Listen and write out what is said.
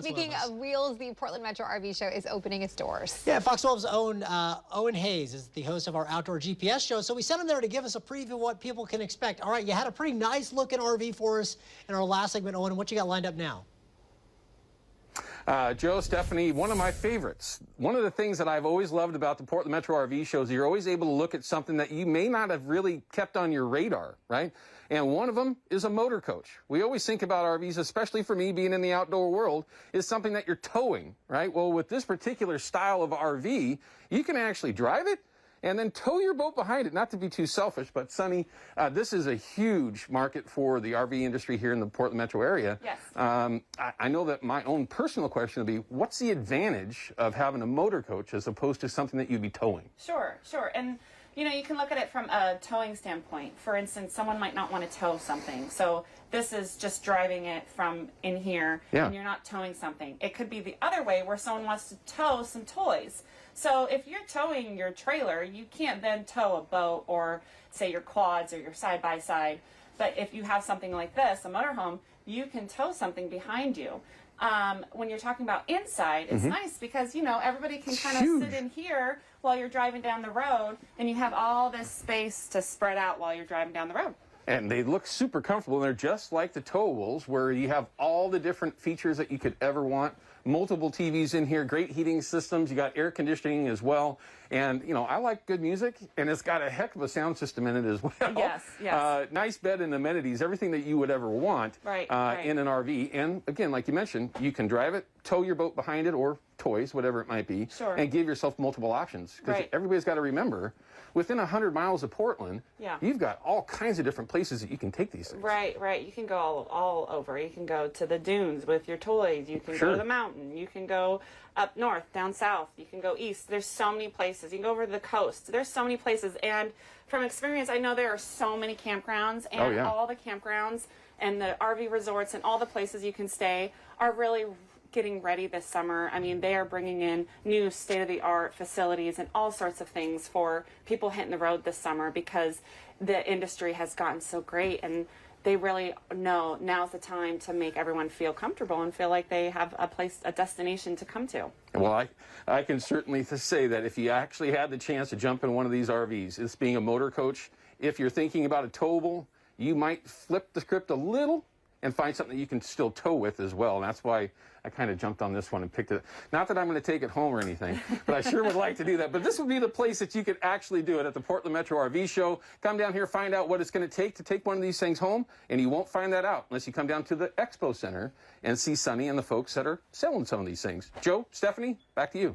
Speaking of wheels, the Portland Metro RV Show is opening its doors. Yeah, Fox 12's own Owen Hayes is the host of our Outdoor GPS show, so we sent him there to give us a preview of what people can expect. All right, you had a pretty nice looking RV for us in our last segment, Owen. What you got lined up now? Joe, Stephanie, one of my favorites. One of the things that I've always loved about the Portland Metro RV shows, you're always able to look at something that you may not have really kept on your radar, right? And one of them is a motor coach. We always think about RVs, especially for me being in the outdoor world, is something that you're towing, right? Well, with this particular style of RV, you can actually drive it and then tow your boat behind it. Not to be too selfish, but Sonny, this is a huge market for the RV industry here in the Portland metro area. Yes. I know that my own personal question would be, what's the advantage of having a motor coach as opposed to something that you'd be towing? Sure. And you know, you can look at it from a towing standpoint. For instance, someone might not want to tow something. So this is just driving it from in here, and you're not towing something. It could be the other way where someone wants to tow some toys. So if you're towing your trailer, you can't then tow a boat or say your quads or your side-by-side. But if you have something like this, a motorhome, you can tow something behind you. When you're talking about inside, it's nice because, you know, everybody can kind of sit in here while you're driving down the road, and you have all this space to spread out while you're driving down the road. And they look super comfortable. They're just like the towables, where you have all the different features that you could ever want. Multiple TVs in here, great heating systems. You got air conditioning as well. And, you know, I like good music, and it's got a heck of a sound system in it as well. Yes. Nice bed and amenities, everything that you would ever want in an RV. And, again, like you mentioned, you can drive it, tow your boat behind it, or toys, whatever it might be, and give yourself multiple options. Because everybody's got to remember, within 100 miles of Portland, you've got all kinds of different places that you can take these things. Right. You can go all over. You can go to the dunes with your toys. You can go to the mountain. You can go up north, down south. You can go east. There's so many places. You can go over to the coast. There's so many places. And from experience, I know there are so many campgrounds, and all the campgrounds and the RV resorts and all the places you can stay are really getting ready this summer. I mean, they are bringing in new state-of-the-art facilities and all sorts of things for people hitting the road this summer, because the industry has gotten so great, and they really know now's the time to make everyone feel comfortable and feel like they have a place, a destination to come to. Well, I can certainly say that if you actually had the chance to jump in one of these RVs, this being a motor coach, if you're thinking about a towable, you might flip the script a little and find something that you can still tow with as well. And that's why I kind of jumped on this one and picked it. Not that I'm going to take it home or anything, but I sure would like to do that. But this would be the place that you could actually do it, at the Portland Metro RV Show. Come down here, find out what it's going to take one of these things home, and you won't find that out unless you come down to the Expo Center and see Sonny and the folks that are selling some of these things. Joe, Stephanie, back to you.